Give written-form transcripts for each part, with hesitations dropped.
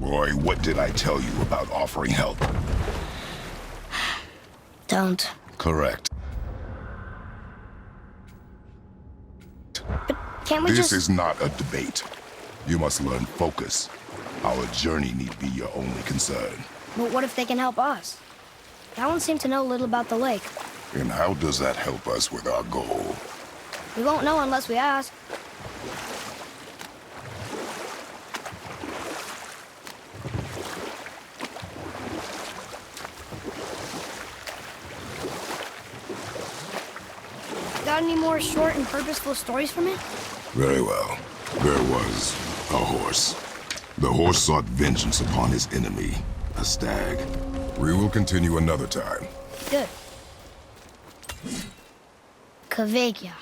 Roy, what did I tell you about offering help? Don't. Correct. But can't we This just... is not a debate. You must learn focus. Our journey need be your only concern. But what if they can help us? That one seemed to know little about the lake. And how does that help us with our goal? We won't know unless we ask. Got any more short and purposeful stories for me? Very well. There was a horse. The horse sought vengeance upon his enemy, a stag. We will continue another time. Good. Kveikja.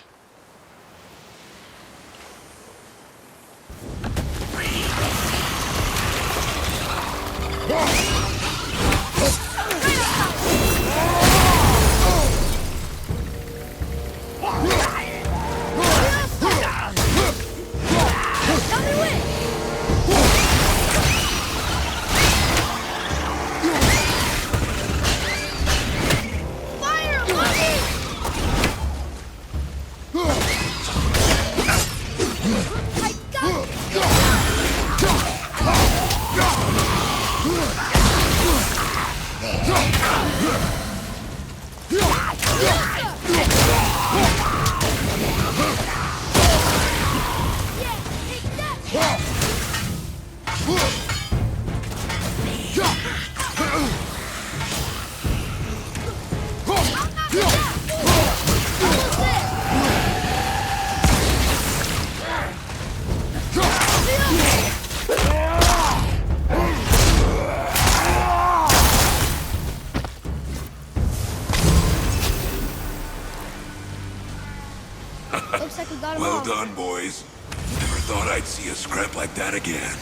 Looks like we got him Well all. done, boys. Never thought I'd see a scrap like that again.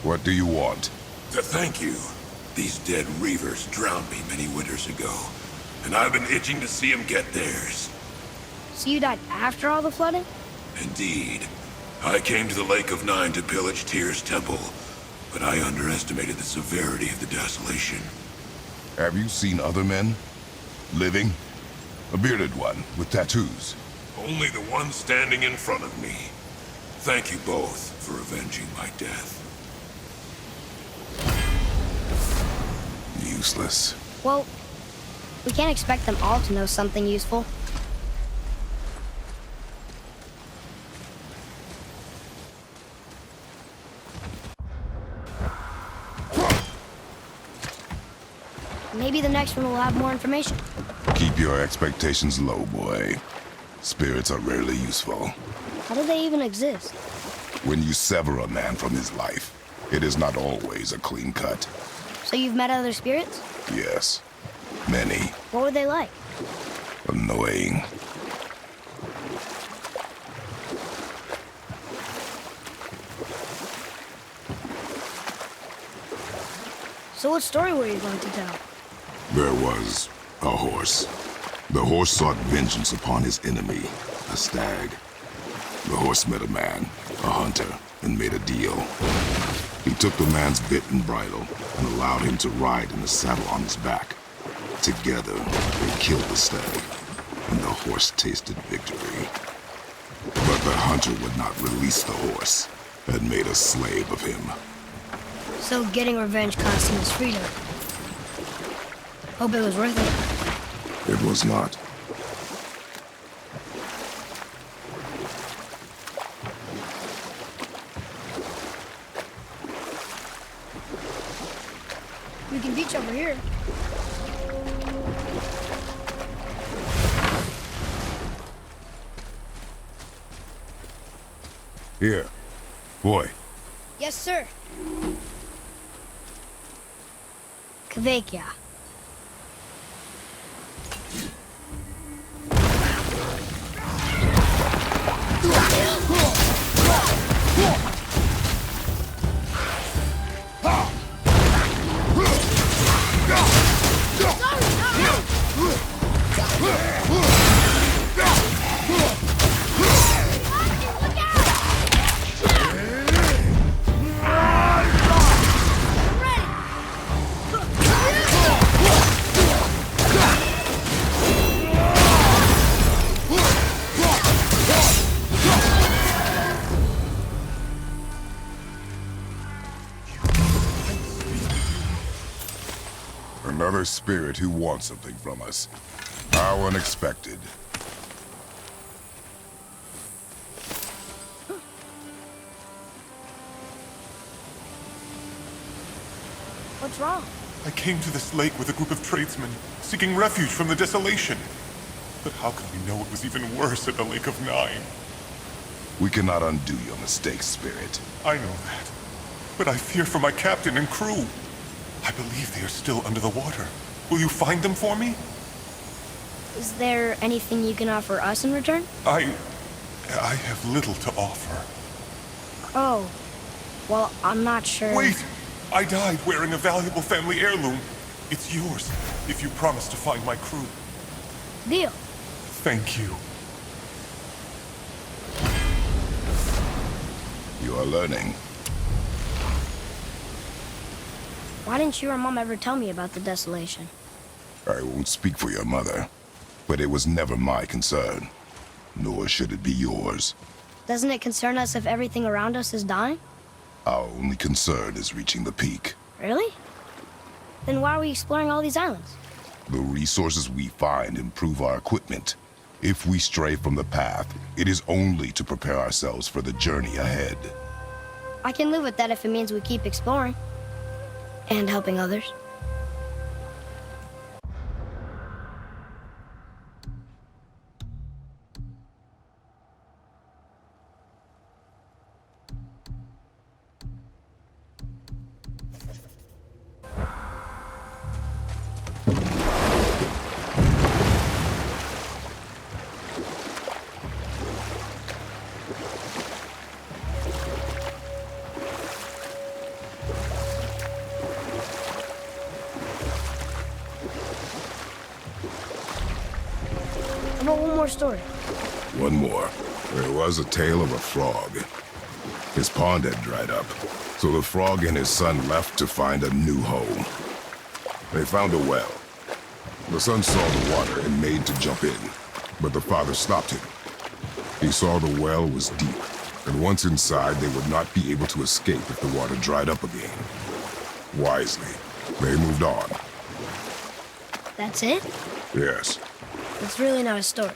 What do you want? To thank you. These dead Reavers drowned me many winters ago, and I've been itching to see them get theirs. So you died after all the flooding? Indeed. I came to the Lake of Nine to pillage Tyr's temple, but I underestimated the severity of the desolation. Have you seen other men? Living? A bearded one with tattoos. Only the one standing in front of me. Thank you both for avenging my death. Useless. Well, we can't expect them all to know something useful. Maybe the next one will have more information. Keep your expectations low, boy. Spirits are rarely useful. How do they even exist? When you sever a man from his life, it is not always a clean cut. So you've met other spirits? Yes. Many. What were they like? Annoying. So what story were you going to tell? There was a horse. The horse sought vengeance upon his enemy, a stag. The horse met a man, a hunter, and made a deal. He took the man's bit and bridle and allowed him to ride in the saddle on his back. Together, they killed the stag, and the horse tasted victory. But the hunter would not release the horse and made a slave of him. So getting revenge cost him his freedom. Hope it was worth it. It was not. We can beach over here. Here. Boy. Yes, sir. Kveikja. Another spirit who wants something from us. How unexpected. What's wrong? I came to this lake with a group of tradesmen, seeking refuge from the desolation. But how could we know it was even worse at the Lake of Nine? We cannot undo your mistakes, Spirit. I know that. But I fear for my captain and crew. I believe they are still under the water. Will you find them for me? Is there anything you can offer us in return? I have little to offer. Oh. Well, I'm not sure. Wait! I died wearing a valuable family heirloom. It's yours, if you promise to find my crew. Deal. Thank you. You are learning. Why didn't you or Mom ever tell me about the desolation? I won't speak for your mother, but it was never my concern. Nor should it be yours. Doesn't it concern us if everything around us is dying? Our only concern is reaching the peak. Really? Then why are we exploring all these islands? The resources we find improve our equipment. If we stray from the path, it is only to prepare ourselves for the journey ahead. I can live with that if it means we keep exploring. And helping others. How about one more story? One more. There was a tale of a frog. His pond had dried up, so the frog and his son left to find a new home. They found a well. The son saw the water and made to jump in, but the father stopped him. He saw the well was deep, and once inside, they would not be able to escape if the water dried up again. Wisely, they moved on. That's it? Yes. It's really not a story.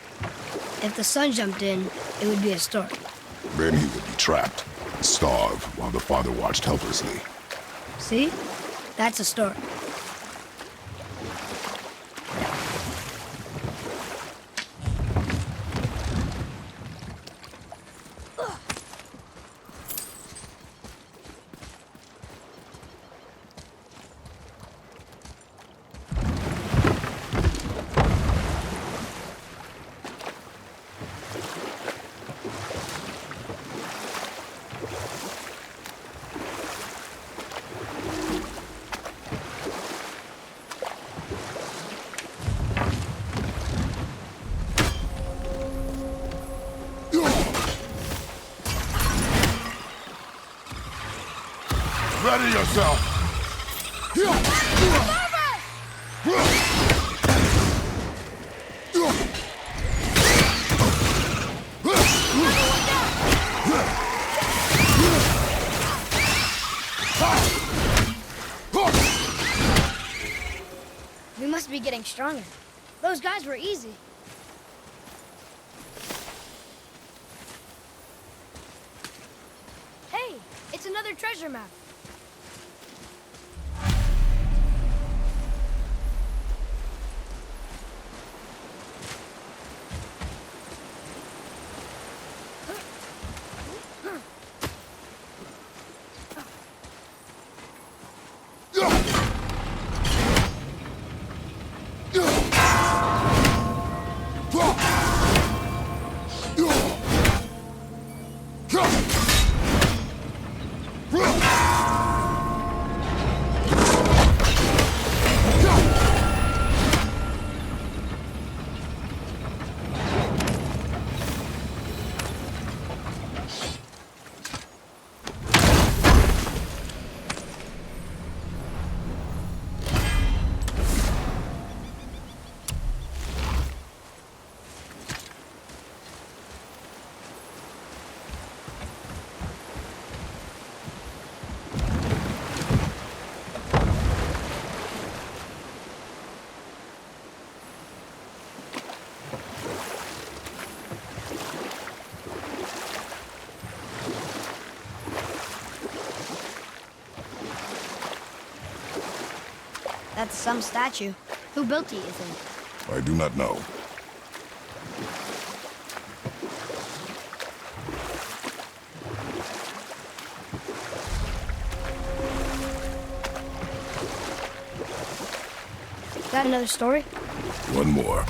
If the son jumped in, it would be a story. Then he would be trapped and starve while the father watched helplessly. See? That's a story. Ready yourself! We must be getting stronger. Those guys were easy. Hey, it's another treasure map. Go! That's some statue. Who built it, you think? I do not know. Got another story? One more.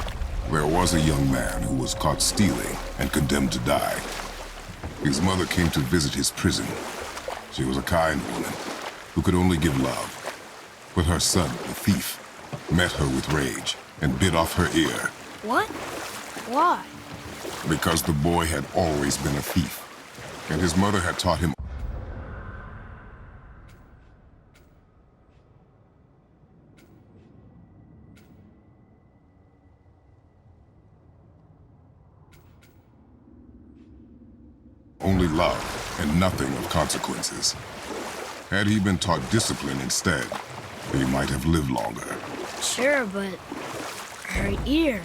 There was a young man who was caught stealing and condemned to die. His mother came to visit his prison. She was a kind woman who could only give love. But her son, the thief, met her with rage and bit off her ear. What? Why? Because the boy had always been a thief, and his mother had taught him only love and nothing of consequences. Had he been taught discipline instead, he might have lived longer. Sure, but her ear,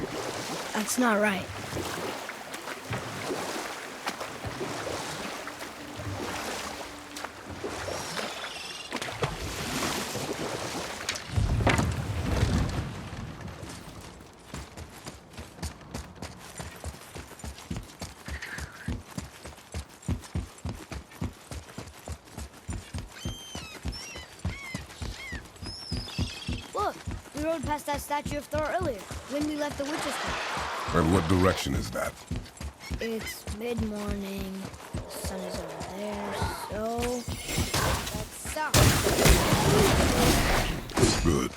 that's not right. Look, we rode past that statue of Thor earlier, when we left the witch's hut. And what direction is that? It's mid-morning, the sun is over there, so... that's south. Good.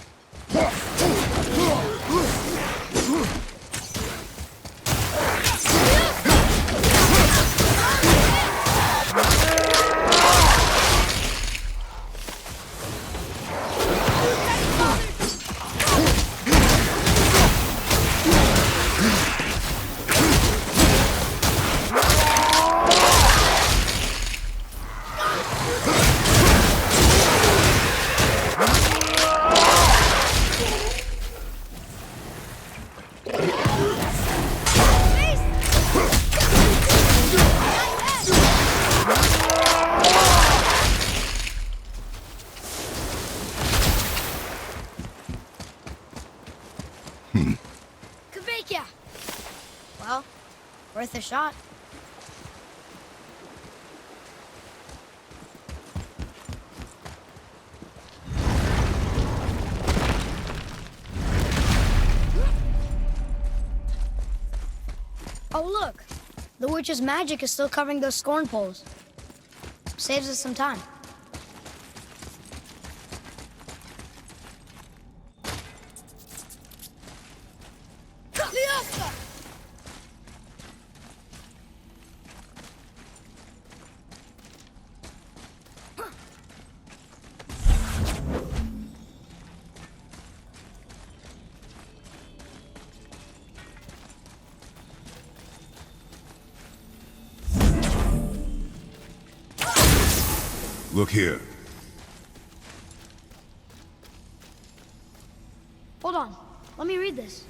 Kveikja! Well, worth a shot. Oh, look! The witch's magic is still covering those scorn poles. Saves us some time. Look here. Hold on. Let me read this.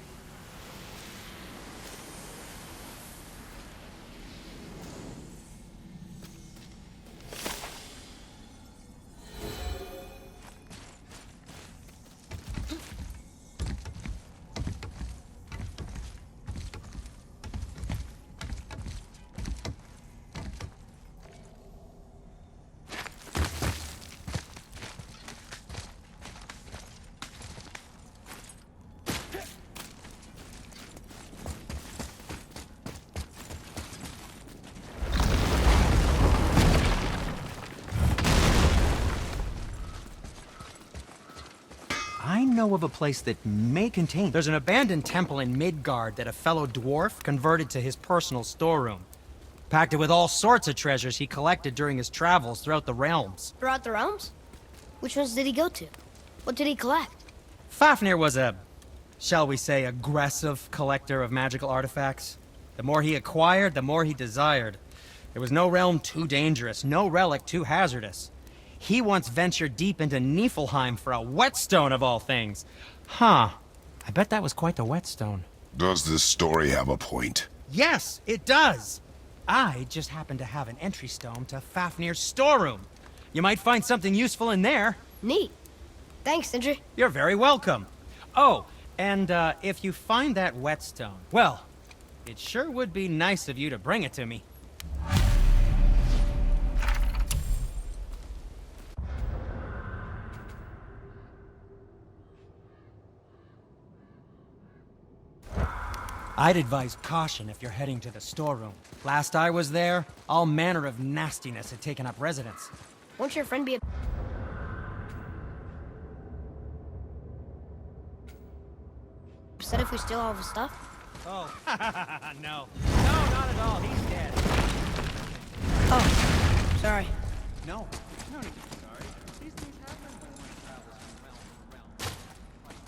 I know of a place that may contain... There's an abandoned temple in Midgard that a fellow dwarf converted to his personal storeroom. Packed it with all sorts of treasures he collected during his travels throughout the realms. Throughout the realms? Which ones did he go to? What did he collect? Fafnir was a, shall we say, aggressive collector of magical artifacts. The more he acquired, the more he desired. There was no realm too dangerous, no relic too hazardous. He once ventured deep into Niflheim for a whetstone of all things. Huh. I bet that was quite the whetstone. Does this story have a point? Yes, it does. I just happen to have an entry stone to Fafnir's storeroom. You might find something useful in there. Neat. Thanks, Sindri. You're very welcome. Oh, and if you find that whetstone, well, it sure would be nice of you to bring it to me. I'd advise caution if you're heading to the storeroom. Last I was there, all manner of nastiness had taken up residence. Won't your friend be upset if we steal all of his stuff? Oh, no. No, not at all. He's dead. Oh, sorry. No, no need to be sorry. These things happen when one travels from realm to realm.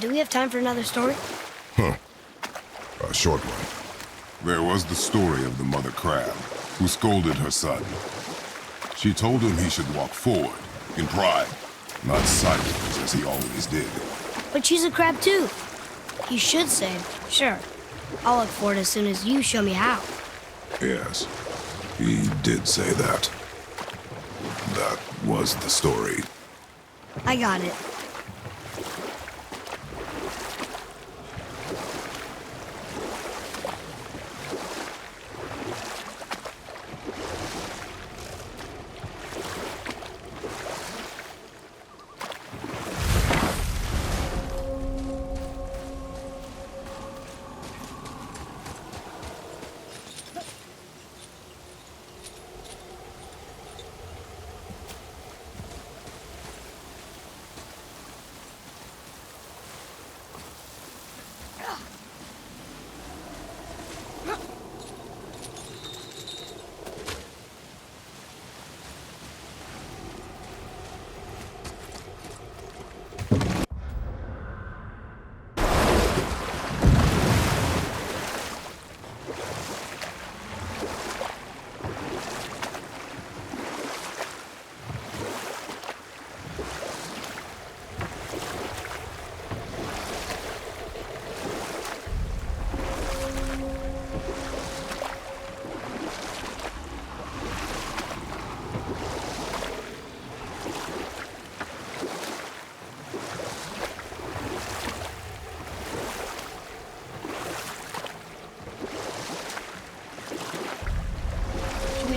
Do we have time for another story? A short one. There was the story of the mother crab, who scolded her son. She told him he should walk forward, in pride, not sideways as he always did. But she's a crab too. You should say, sure. I'll look for it as soon as you show me how. Yes, he did say that. That was the story. I got it.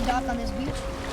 dock on this beach?